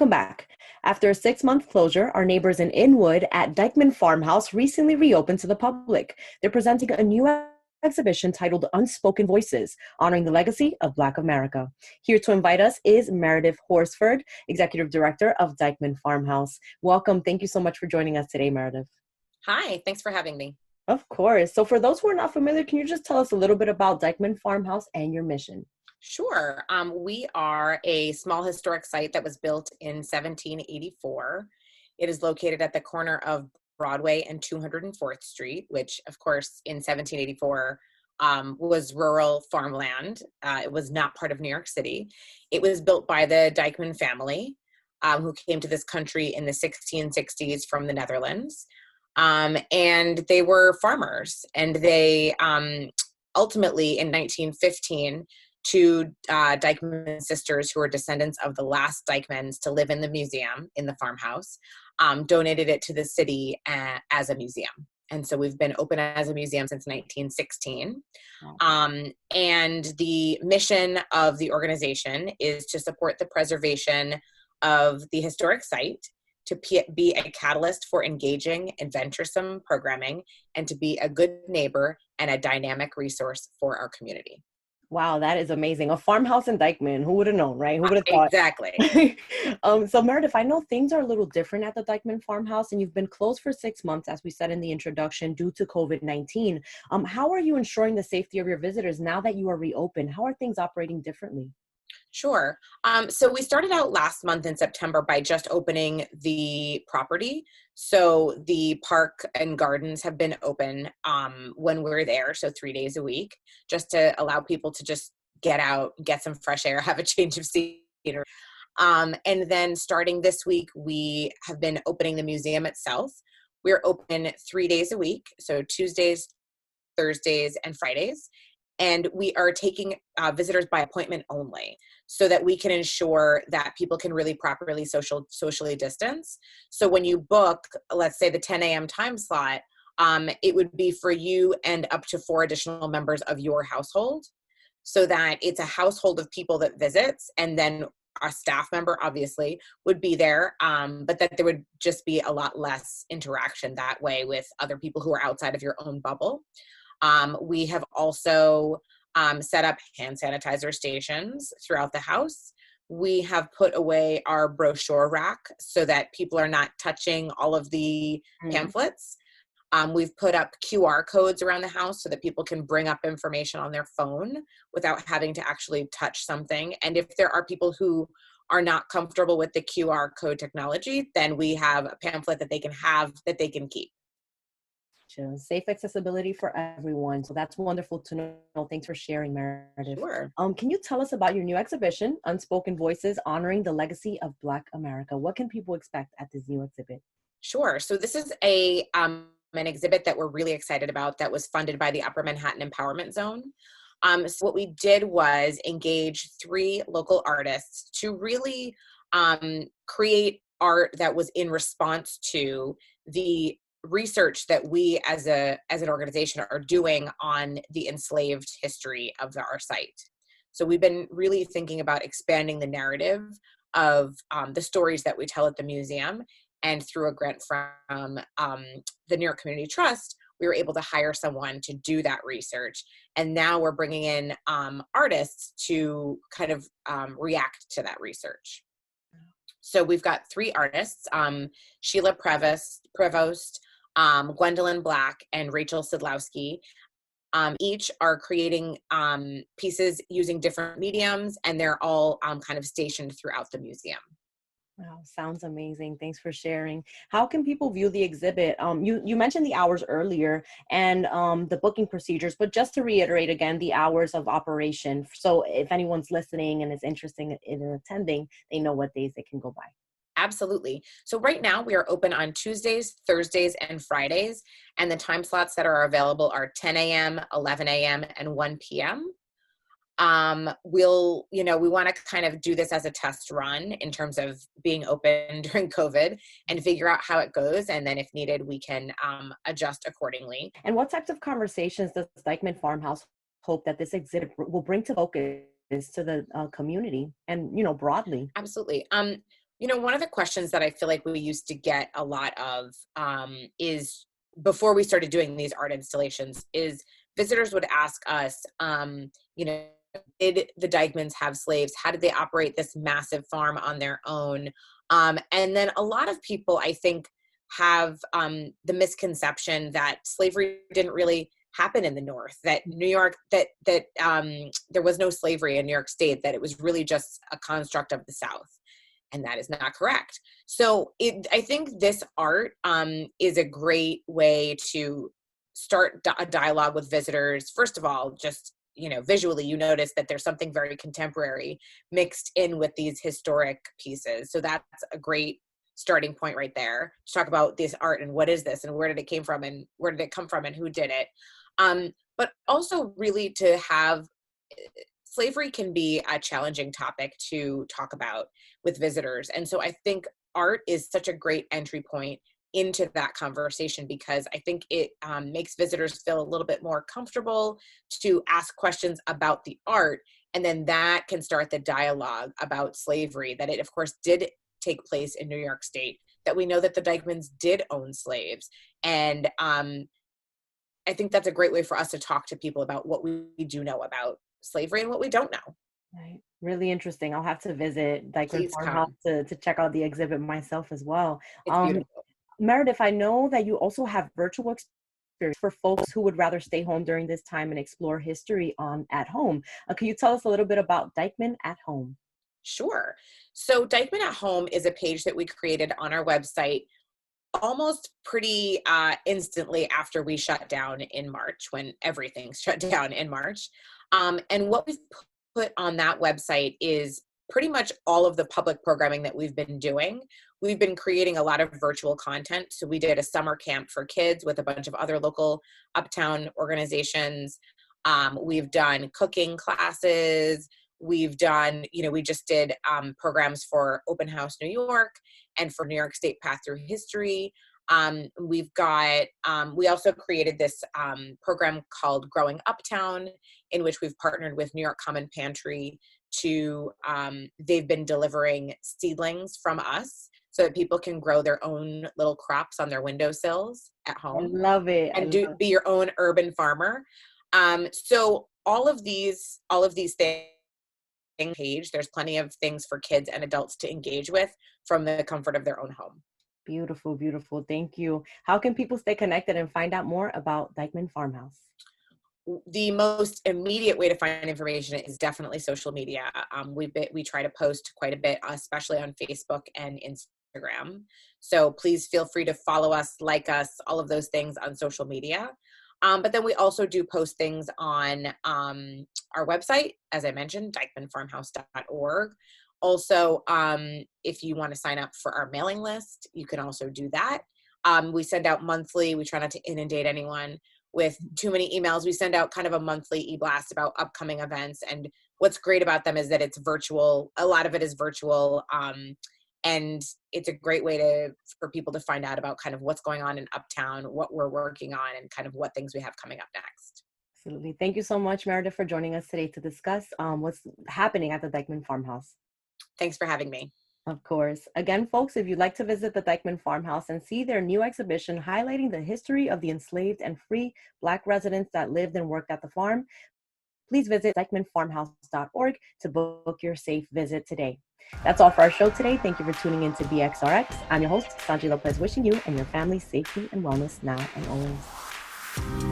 Welcome back. After a 6-month closure, our neighbors in Inwood at Dyckman Farmhouse recently reopened to the public. They're presenting a new exhibition titled Unspoken Voices, honoring the legacy of Black America. Here to invite us is Meredith Horsford, Executive Director of Dyckman Farmhouse. Welcome. Thank you so much for joining us today, Meredith. Hi, thanks for having me. Of course. So for those who are not familiar, can you just tell us a little bit about Dyckman Farmhouse and your mission? Sure. We are a small historic site that was built in 1784. It is located at the corner of Broadway and 204th Street, which, of course, in 1784 was rural farmland. It was not part of New York City. It was built by the Dyckman family, who came to this country in the 1660s from the Netherlands. And they were farmers, and they ultimately in 1915, two Dyckman sisters who were descendants of the last Dyckmans to live in the museum in the farmhouse, donated it to the city as a museum. And so we've been open as a museum since 1916. And the mission of the organization is to support the preservation of the historic site, to be a catalyst for engaging and venturesome programming, and to be a good neighbor and a dynamic resource for our community. Wow, that is amazing. A farmhouse in Dyckman. Who would have known, right? Who would have thought? Exactly. So Meredith, I know things are a little different at the Dyckman Farmhouse, and you've been closed for 6 months, as we said in the introduction, due to COVID-19. How are you ensuring the safety of your visitors now that you are reopened? How are things operating differently? Sure. So we started out last month in September by just opening the property. So the park and gardens have been open when we're there, so 3 days a week, just to allow people to just get out, get some fresh air, have a change of scenery. And then starting this week, we have been opening the museum itself. We're open 3 days a week, so Tuesdays, Thursdays, and Fridays. And we are taking visitors by appointment only, so that we can ensure that people can really properly socially distance. So when you book, let's say the 10 a.m. time slot, it would be for you and up to 4 additional members of your household, so that it's a household of people that visits, and then a staff member obviously would be there, but that there would just be a lot less interaction that way with other people who are outside of your own bubble. We have also set up hand sanitizer stations throughout the house. We have put away our brochure rack so that people are not touching all of the pamphlets. We've put up QR codes around the house so that people can bring up information on their phone without having to actually touch something. And if there are people who are not comfortable with the QR code technology, then we have a pamphlet that they can have that they can keep. Safe accessibility for everyone. So that's wonderful to know. Thanks for sharing, Meredith. Sure. Can you tell us about your new exhibition, Unspoken Voices, honoring the legacy of Black America? What can people expect at this new exhibit? Sure. So this is an exhibit that we're really excited about that was funded by the Upper Manhattan Empowerment Zone. So what we did was engage 3 local artists to really create art that was in response to the research that we as an organization are doing on the enslaved history of our site. So we've been really thinking about expanding the narrative of the stories that we tell at the museum, and through a grant from the New York Community Trust, we were able to hire someone to do that research. And now we're bringing in artists to kind of react to that research. So we've got 3 artists, Sheila Prevost, Gwendolyn Black, and Rachel Sidlowski. Each are creating pieces using different mediums, and they're all kind of stationed throughout the museum. Wow, sounds amazing. Thanks for sharing. How can people view the exhibit? You mentioned the hours earlier and the booking procedures, but just to reiterate again, the hours of operation. So if anyone's listening and is interested in attending, they know what days they can go by. Absolutely. So right now we are open on Tuesdays, Thursdays, and Fridays, and the time slots that are available are 10 a.m., 11 a.m., and 1 p.m. We want to kind of do this as a test run in terms of being open during COVID and figure out how it goes. And then if needed, we can adjust accordingly. And what types of conversations does Dyckman Farmhouse hope that this exhibit will bring to focus to the community and, broadly? Absolutely. One of the questions that I feel like we used to get a lot of is before we started doing these art installations is visitors would ask us, you know, did the Dyckmans have slaves? How did they operate this massive farm on their own? And then a lot of people, I think, have the misconception that slavery didn't really happen in the North, that New York, that there was no slavery in New York State, that it was really just a construct of the South. And that is not correct. So I think this art is a great way to start a dialogue with visitors. First of all, just, visually, you notice that there's something very contemporary mixed in with these historic pieces. So that's a great starting point right there to talk about this art and what is this and where did it came from and where did it come from and who did it. But also really to have slavery can be a challenging topic to talk about with visitors. And so I think art is such a great entry point into that conversation because I think it makes visitors feel a little bit more comfortable to ask questions about the art. And then that can start the dialogue about slavery, that it, of course, did take place in New York State, that we know that the Dyckmans did own slaves. And I think that's a great way for us to talk to people about what we do know about slavery and what we don't know. Right. Really interesting. I'll have to visit Dyckman Please Farmhouse come. to check out the exhibit myself as well. It's beautiful. Meredith, I know that you also have virtual experience for folks who would rather stay home during this time and explore history at home. Can you tell us a little bit about Dyckman at Home? Sure. So Dyckman at Home is a page that we created on our website almost pretty instantly after we shut down in March, when everything shut down in March. And what we've put on that website is pretty much all of the public programming that we've been doing. We've been creating a lot of virtual content. So we did a summer camp for kids with a bunch of other local uptown organizations. We've done cooking classes. We've done, we just did programs for Open House New York and for New York State Path Through History. We've got, we also created this program called Growing Uptown, in which we've partnered with New York Common Pantry to, they've been delivering seedlings from us so that people can grow their own little crops on their windowsills at I home love it. and be your own urban farmer. So all of these things, page, there's plenty of things for kids and adults to engage with from the comfort of their own home. Beautiful, beautiful. Thank you. How can people stay connected and find out more about Dyckman Farmhouse? The most immediate way to find information is definitely social media. We try to post quite a bit, especially on Facebook and Instagram. So please feel free to follow us, like us, all of those things on social media. But then we also do post things on our website, as I mentioned, dyckmanfarmhouse.org. Also, if you want to sign up for our mailing list, you can also do that. We send out monthly. We try not to inundate anyone with too many emails. We send out kind of a monthly e-blast about upcoming events. And what's great about them is that it's virtual. A lot of it is virtual. And it's a great way for people to find out about kind of what's going on in Uptown, what we're working on, and kind of what things we have coming up next. Absolutely. Thank you so much, Meredith, for joining us today to discuss what's happening at the Dyckman Farmhouse. Thanks for having me. Of course. Again, folks, if you'd like to visit the Dyckman Farmhouse and see their new exhibition highlighting the history of the enslaved and free Black residents that lived and worked at the farm, please visit dyckmanfarmhouse.org to book your safe visit today. That's all for our show today. Thank you for tuning in to BXRx. I'm your host, Sonyi Lopez, wishing you and your family safety and wellness now and always.